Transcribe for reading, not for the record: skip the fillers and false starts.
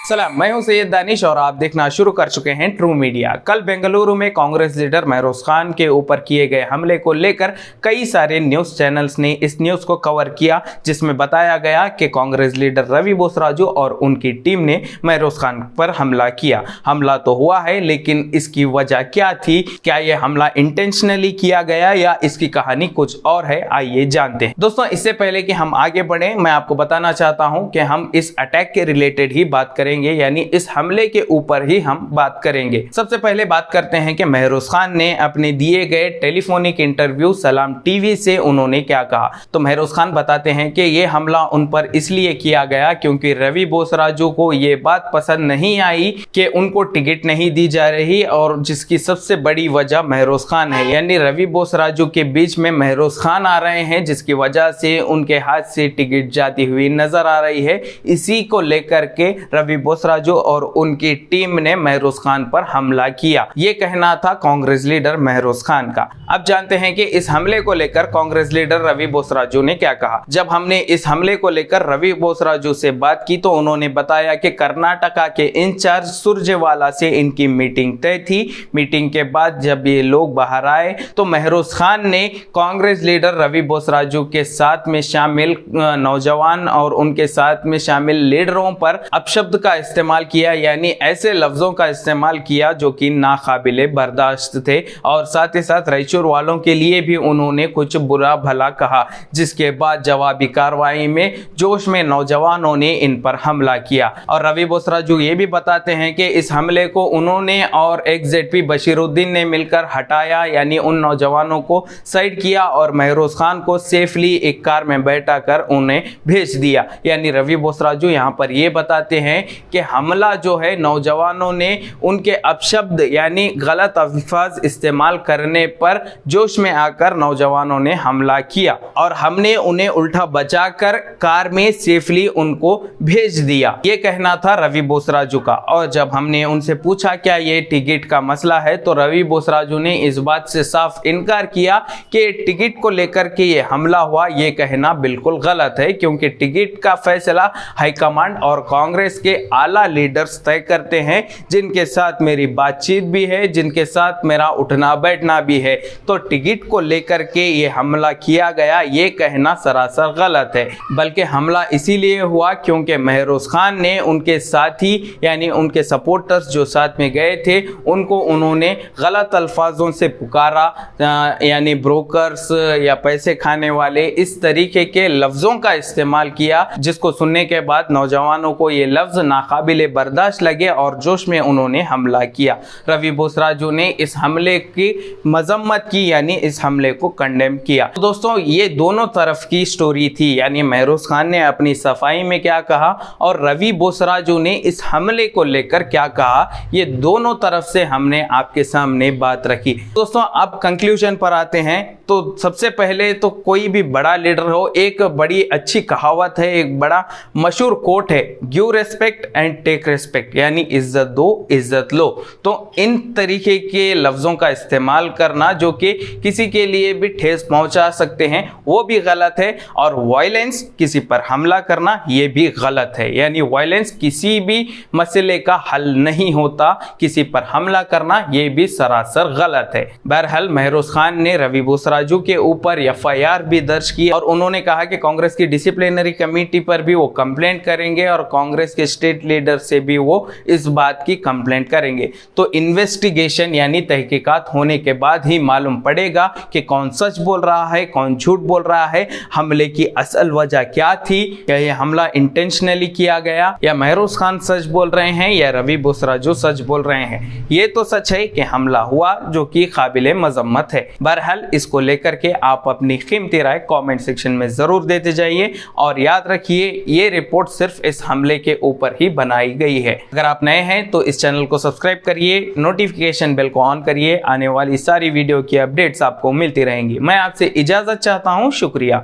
सलाम, मैं हूं सैयद दानिश और आप देखना शुरू कर चुके हैं ट्रू मीडिया। कल बेंगलुरु में कांग्रेस लीडर महरोज खान के ऊपर किए गए हमले को लेकर कई सारे न्यूज चैनल्स ने इस न्यूज को कवर किया, जिसमें बताया गया कि कांग्रेस लीडर रवि बोसराजू और उनकी टीम ने महरोज खान पर हमला किया। हमला तो हुआ है, लेकिन इसकी वजह क्या थी? क्या यह हमला इंटेंशनली किया गया या इसकी कहानी कुछ और है? आइए जानते हैं। दोस्तों, इससे पहले कि हम आगे बढ़े, मैं आपको बताना चाहता हूं कि हम इस अटैक के रिलेटेड ही बात करेंगे, यानी इस हमले के ऊपर ही हम बात करेंगे। सबसे पहले बात करते हैं कि महरोज खान ने अपने दिए गए टेलीफोनिक इंटरव्यू सलाम टीवी से उन्होंने क्या कहा। तो महरोज खान बताते हैं कि यह हमला उन पर इसलिए किया गया क्योंकि रवि बोसराजू को यह बात पसंद नहीं आई कि उनको टिकट नहीं दी जा रही, और जिसकी सबसे बड़ी वजह महरोज खान है। यानी रवि बोसराजू के बीच में महरोज खान आ रहे हैं, जिसकी वजह से उनके हाथ से टिकट जाती हुई नजर आ रही है। इसी को लेकर के रवि बोसराजू और उनकी टीम ने महरोज खान पर हमला किया, ये कहना था कांग्रेस लीडर महरोज खान का। अब जानते हैं कि इस हमले को लेकर कांग्रेस लीडर रवि बोसराजू ने क्या कहा। जब हमने इस हमले को लेकर रवि बोसराजू से बात की तो उन्होंने बताया कि कर्नाटका के इंचार्ज सुरजेवाला से इनकी मीटिंग तय थी। मीटिंग के बाद जब ये लोग बाहर आए तो महरोज खान ने कांग्रेस लीडर रवि बोसराजू के साथ में शामिल नौजवान और उनके साथ में शामिल लीडरों पर अपशब्द का इस्तेमाल किया, यानी ऐसे लफ्जों का इस्तेमाल किया जो कि नाकाबिले बर्दाश्त थे, और साथ ही साथ रायचूर वालों के लिए भी उन्होंने कुछ बुरा भला कहा। जिसके बाद जवाबी कार्रवाई में जोश में नौजवानों ने इन पर हमला किया। और रवि बोसराजू ये भी बताते हैं कि इस हमले को उन्होंने और एक्सजेडपी बशीरुद्दीन ने मिलकर हटाया, यानी उन नौजवानों को साइड किया और महरोज खान को सेफली एक कार में बैठा कर उन्हें भेज दिया। यानी रवि बोसराजू यहाँ पर ये बताते हैं कि हमला जो है नौजवानों ने उनके अपशब्द यानी गलत अल्फाज इस्तेमाल करने पर जोश में आकर नौजवानों ने हमला किया और हमने उन्हें उल्टा बचाकर कार में सेफली उनको भेज दिया, ये कहना था रवि बोसराजू का। और जब हमने उनसे पूछा क्या ये टिकट का मसला है, तो रवि बोसराजू ने इस बात से साफ इनकार किया कि टिकट को लेकर के ये हमला हुआ। ये कहना बिल्कुल गलत है, क्योंकि टिकट का फैसला हाईकमांड और कांग्रेस के आला लीडर्स तय करते हैं, जिनके साथ मेरी बातचीत भी है, जिनके साथ मेरा उठना बैठना भी है। तो टिकट को लेकर के ये हमला किया गया, ये कहना सरासर गलत है। बल्कि हमला इसीलिए हुआ क्योंकि महरोज खान ने उनके साथी यानी उनके सपोर्टर्स जो साथ में गए थे उनको उन्होंने गलत अल्फाजों से पुकारा, यानी ब्रोकर्स या पैसे खाने वाले, इस तरीके के लफ्जों का इस्तेमाल किया, जिसको सुनने के बाद नौजवानों को ये लफ्ज नाकाबिले बर्दाश्त लगे और जोश में उन्होंने हमला किया। रवि बोसराजू ने इस हमले की मजम्मत की, यानी इस हमले को कंडेम किया। तो दोस्तों, ये दोनों तरफ की स्टोरी थी, यानी महरोज खान ने अपनी सफाई में क्या कहा और रवि बोसराजू ने इस हमले को लेकर क्या कहा, ये दोनों तरफ से हमने आपके सामने बात रखी। दोस्तों, अब कंक्लूजन पर आते हैं। तो सबसे पहले तो कोई भी बड़ा लीडर हो, एक बड़ी अच्छी कहावत है, एक बड़ा मशहूर कोट है, give respect and take respect, यानी इज्जत दो इज्जत लो। तो इन तरीके के लफ्जों का इस्तेमाल करना जो कि किसी के लिए भी ठेस पहुंचा सकते हैं, वो भी गलत है। और वायलेंस, किसी पर हमला करना, ये भी गलत है। यानी वायलेंस किसी भी मसले का हल नहीं होता, किसी पर हमला करना ये भी सरासर गलत है। बहरहाल महरोज खान ने रवि बोसराजू के ऊपर एफआईआर भी दर्ज की और उन्होंने कहा कि कांग्रेस की डिसिप्लिनरी कमेटी पर भी वो कंप्लेंट करेंगे और कांग्रेस के स्टेट लीडर से भी वो इस बात की कंप्लेंट करेंगे। तो इन्वेस्टिगेशन यानी तहकीकात होने के बाद ही मालूम पड़ेगा कि कौन सच बोल रहा है, कौन झूठ बोल रहा है, हमले की असल वजह क्या थी, क्या यह हमला इंटेंशनली किया गया, या महरोज खान सच बोल रहे हैं या रवि बोसराजू सच बोल रहे हैं। ये तो सच है कि हमला हुआ, जो कि काबिले मजम्मत है। बहरहाल इसको लेकर के आप अपनी कीमती राय कमेंट सेक्शन में जरूर देते जाइए और याद रखिए ये रिपोर्ट सिर्फ इस हमले के ऊपर ही बनाई गई है। अगर आप नए हैं तो इस चैनल को सब्सक्राइब करिए, नोटिफिकेशन बेल को ऑन करिए, आने वाली सारी वीडियो की अपडेट्स आपको मिलती रहेंगी। मैं आपसे इजाजत चाहता हूं, शुक्रिया।